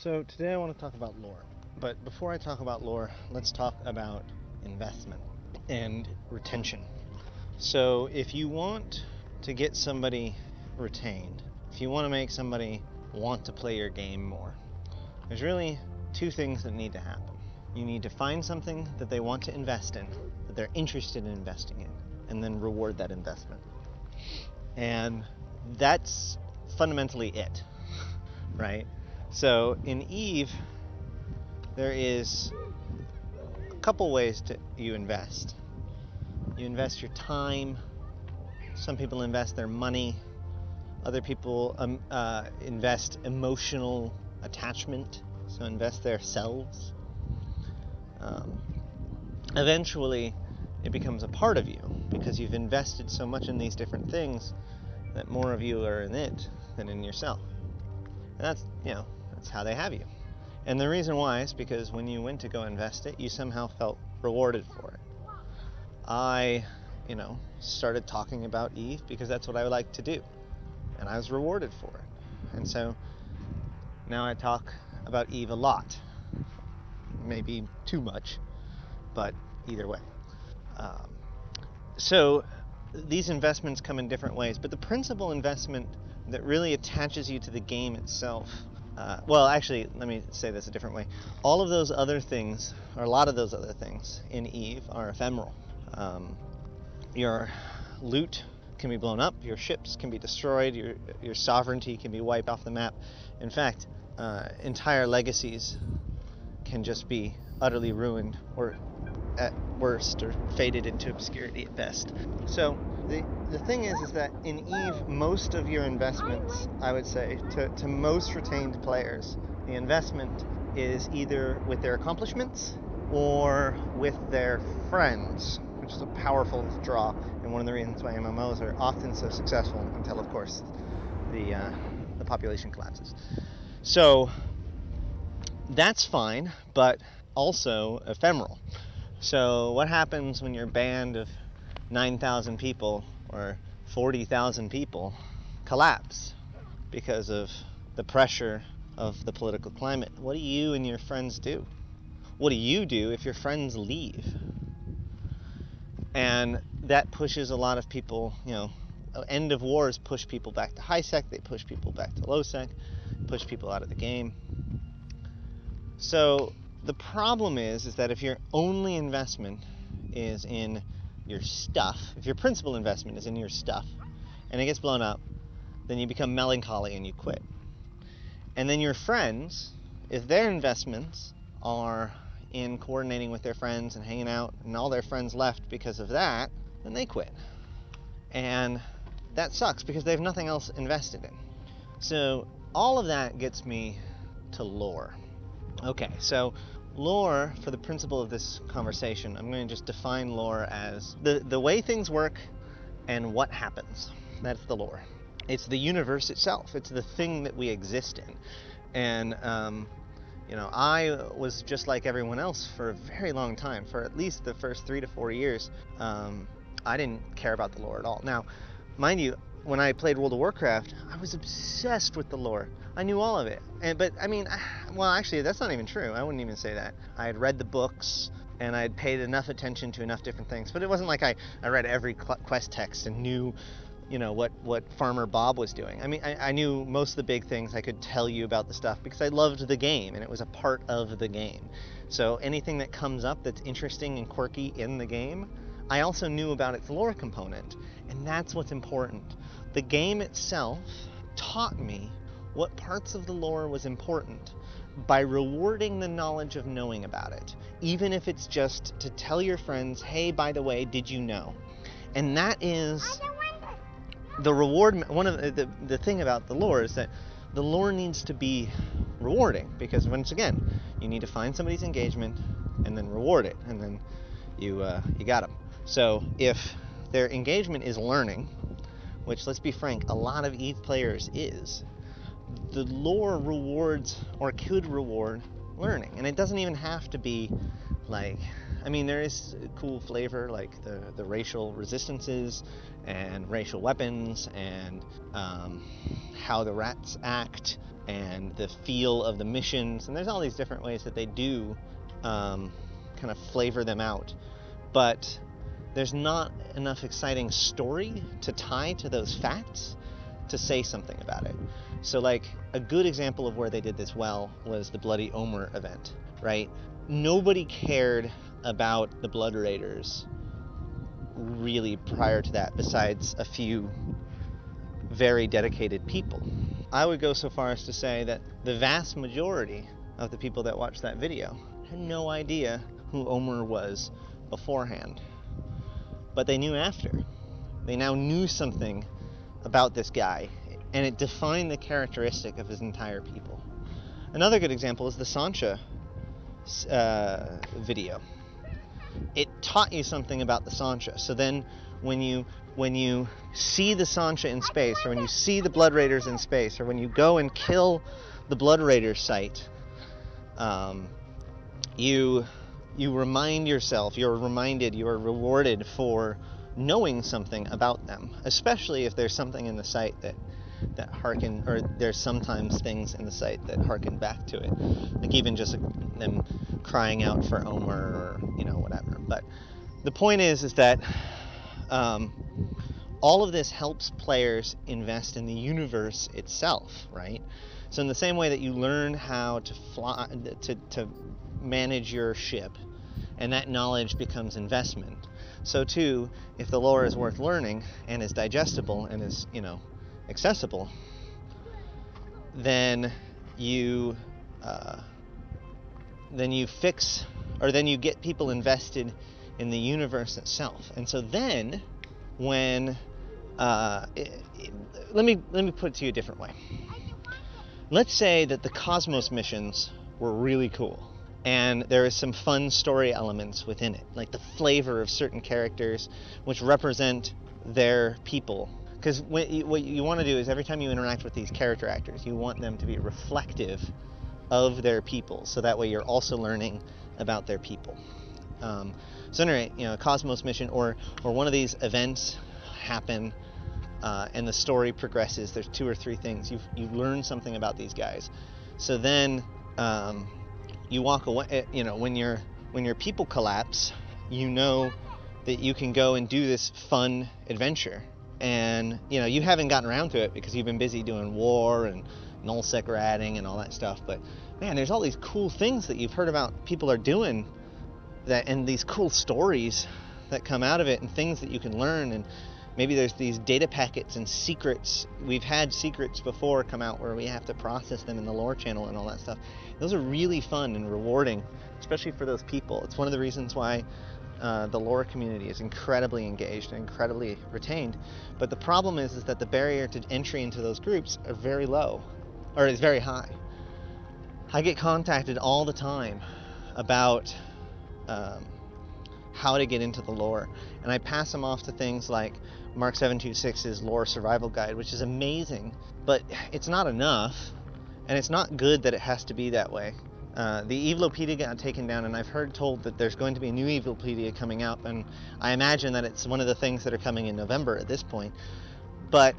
So today I want to talk about lore. But before I talk about lore, let's talk about investment and retention. So if you want to get somebody retained, if you want to make somebody want to play your game more, there's really two things that need to happen. You need to find something that they want to invest in, that they're interested in investing in, and then reward that investment. And that's fundamentally it, right? So in Eve, there is a couple ways you invest. You invest your time. Some people invest their money. Other people invest emotional attachment, so invest their selves. Eventually, it becomes a part of you because you've invested so much in these different things that more of you are in it than in yourself. And that's how they have you. And the reason why is because when you went to go invest it, you somehow felt rewarded for it. I, started talking about Eve because that's what I like to do. And I was rewarded for it. And so now I talk about Eve a lot. Maybe too much, but either way. So these investments come in different ways, but the principal investment that really attaches you to the game itself, actually, let me say this a different way. All of those other things, or a lot of those other things in Eve, are ephemeral. Your loot can be blown up, your ships can be destroyed, your sovereignty can be wiped off the map. In fact, entire legacies can just be utterly ruined, or at worst, or faded into obscurity at best. So the thing is that in Eve, most of your investments, I would say, to most retained players, the investment is either with their accomplishments or with their friends, which is a powerful draw, and one of the reasons why MMOs are often so successful until, of course, the population collapses. So that's fine, but also ephemeral. So what happens when your band of 9,000 people or 40,000 people collapse because of the pressure of the political climate? What do you and your friends do? What do you do if your friends leave? And that pushes a lot of people, end of wars push people back to high sec, they push people back to low sec, push people out of the game. So the problem is that if your only investment is in your stuff, if your principal investment is in your stuff, and it gets blown up, then you become melancholy and you quit. And then your friends, if their investments are in coordinating with their friends and hanging out, and all their friends left because of that, then they quit. And that sucks because they have nothing else invested in. So all of that gets me to lore. Okay, so lore, for the principle of this conversation, I'm going to just define lore as the way things work and what happens. That's the lore. It's the universe itself. It's the thing that we exist in. And, I was just like everyone else for a very long time. For at least the first 3 to 4 years, I didn't care about the lore at all. Now, mind you, when I played World of Warcraft, I was obsessed with the lore. I knew all of it. Actually, that's not even true. I wouldn't even say that. I had read the books, and I had paid enough attention to enough different things. But it wasn't like I read every quest text and knew, what Farmer Bob was doing. I knew most of the big things. I could tell you about the stuff because I loved the game, and it was a part of the game. So anything that comes up that's interesting and quirky in the game, I also knew about its lore component, and that's what's important. The game itself taught me what parts of the lore was important by rewarding the knowledge of knowing about it, even if it's just to tell your friends, hey, by the way, did you know? And that is the reward. One of the thing about the lore is that the lore needs to be rewarding, because once again, you need to find somebody's engagement and then reward it, and then you got them. So if their engagement is learning, which, let's be frank, a lot of Eve players is, the lore rewards, or could reward, learning. And it doesn't even have to be like, there is cool flavor, like the racial resistances and racial weapons and how the rats act and the feel of the missions, and there's all these different ways that they do kind of flavor them out, but there's not enough exciting story to tie to those facts to say something about it. So like a good example of where they did this well was the Bloody Omer event, right? Nobody cared about the Blood Raiders really prior to that, besides a few very dedicated people. I would go so far as to say that the vast majority of the people that watched that video had no idea who Omer was beforehand, but they knew after. They now knew something about this guy, and it defined the characteristic of his entire people. Another good example is the Sancha video. It taught you something about the Sancha. So then when you see the Sancha in space, or when you see the Blood Raiders in space, or when you go and kill the Blood Raider site, you remind yourself, you're rewarded for knowing something about them, especially if there's something in the site that harken, or there's sometimes things in the site that harken back to it, like even just them crying out for Omer, or whatever. But the point is that all of this helps players invest in the universe itself, right? So in the same way that you learn how to fly, to manage your ship, and that knowledge becomes investment, so too, if the lore is worth learning and is digestible and is, accessible, then you get people invested in the universe itself. And so then when let me put it to you a different way. Let's say that the Cosmos missions were really cool, and there is some fun story elements within it, like the flavor of certain characters which represent their people. Because what you want to do is every time you interact with these character actors, you want them to be reflective of their people, so that way you're also learning about their people. So anyway, a Cosmos mission or one of these events happen, and the story progresses. There's 2 or 3 things. You learn something about these guys. So then you walk away, when your people collapse, that you can go and do this fun adventure. And you haven't gotten around to it because you've been busy doing war and nullsec ratting and all that stuff, but man, there's all these cool things that you've heard about people are doing, and these cool stories that come out of it, and things that you can learn. And maybe there's these data packets and secrets. We've had secrets before come out where we have to process them in the lore channel and all that stuff. Those are really fun and rewarding, especially for those people. It's one of the reasons why the lore community is incredibly engaged and incredibly retained. But the problem is that the barrier to entry into those groups are very low, or is very high. I get contacted all the time about how to get into the lore, and I pass them off to things like Mark 726's Lore Survival Guide, which is amazing, but it's not enough, and it's not good that it has to be that way. The Evilopedia got taken down, and I've heard told that there's going to be a new Evilopedia coming out, and I imagine that it's one of the things that are coming in November at this point. But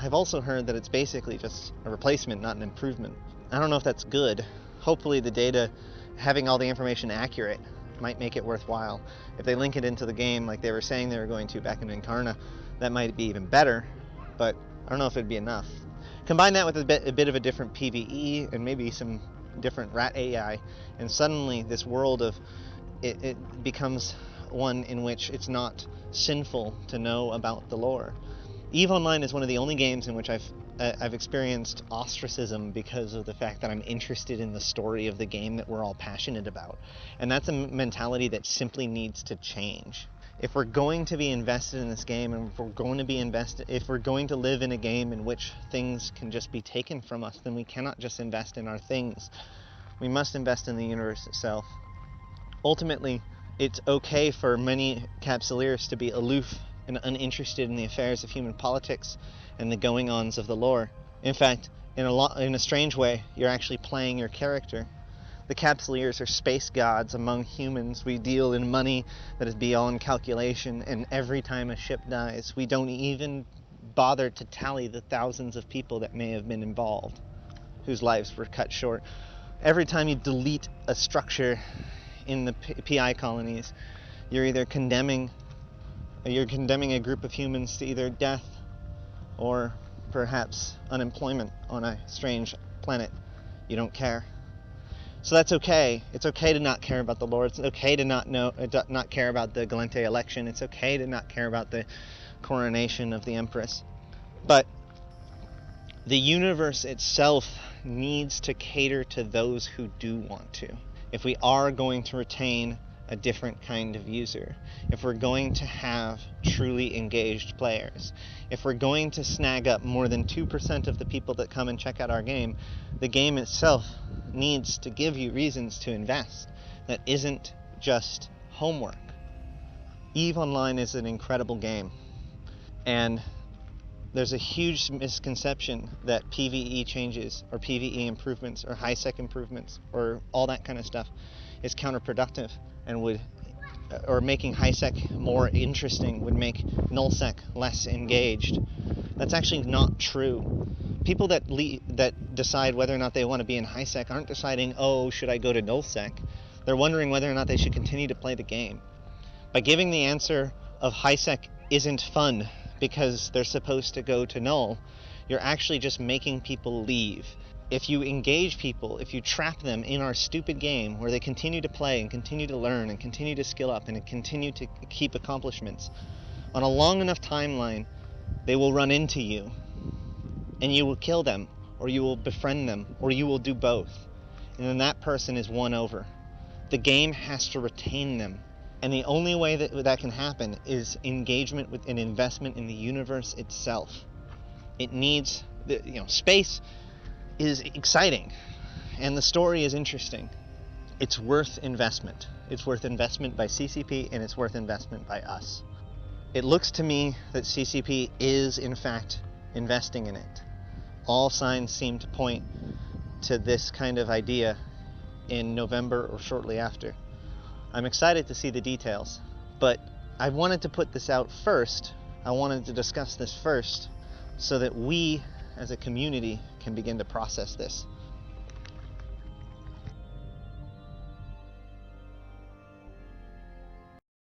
I've also heard that it's basically just a replacement, not an improvement. I don't know if that's good. Hopefully the data, having all the information accurate, might make it worthwhile. If they link it into the game like they were saying they were going to back in Incarna, that might be even better, but I don't know if it'd be enough. Combine that with a bit of a different PvE and maybe some different rat AI, and suddenly this world of it becomes one in which it's not sinful to know about the lore. EVE Online is one of the only games in which I've experienced ostracism because of the fact that I'm interested in the story of the game that we're all passionate about, and that's a mentality that simply needs to change. If we're going to be invested in this game, and if we're going to live in a game in which things can just be taken from us, then we cannot just invest in our things. We must invest in the universe itself. Ultimately, it's okay for many Capsuleers to be aloof and uninterested in the affairs of human politics and the going-ons of the lore. In fact, in a strange way, you're actually playing your character. The Capsuleers are space gods among humans. We deal in money that is beyond calculation, and every time a ship dies, we don't even bother to tally the thousands of people that may have been involved. whose lives were cut short. Every time you delete a structure in the PI colonies, you're either condemning a group of humans to either death or perhaps unemployment on a strange planet you don't care. So that's okay. It's okay to not care about the lore. It's okay to not care about the Gallente election. It's okay to not care about the coronation of the Empress. But the universe itself needs to cater to those who do want to. If we are going to retain a different kind of user, if we're going to have truly engaged players, if we're going to snag up more than 2% of the people that come and check out our game, the game itself needs to give you reasons to invest that isn't just homework. EVE Online is an incredible game, and there's a huge misconception that PvE changes or PvE improvements or high-sec improvements or all that kind of stuff is counterproductive and or making high-sec more interesting would make nullsec less engaged. That's actually not true. People that decide whether or not they want to be in high-sec aren't deciding, oh, should I go to nullsec? They're wondering whether or not they should continue to play the game. By giving the answer of high-sec isn't fun because they're supposed to go to null, you're actually just making people leave. If you engage people, if you trap them in our stupid game where they continue to play and continue to learn and continue to skill up and continue to keep accomplishments, on a long enough timeline, they will run into you and you will kill them, or you will befriend them, or you will do both. And then that person is won over. The game has to retain them. And the only way that can happen is engagement with an investment in the universe itself. It needs, space is exciting, and the story is interesting. It's worth investment. It's worth investment by CCP, and it's worth investment by us. It looks to me that CCP is, in fact, investing in it. All signs seem to point to this kind of idea in November or shortly after. I'm excited to see the details, but I wanted to put this out first. I wanted to discuss this first so that we as a community can begin to process this.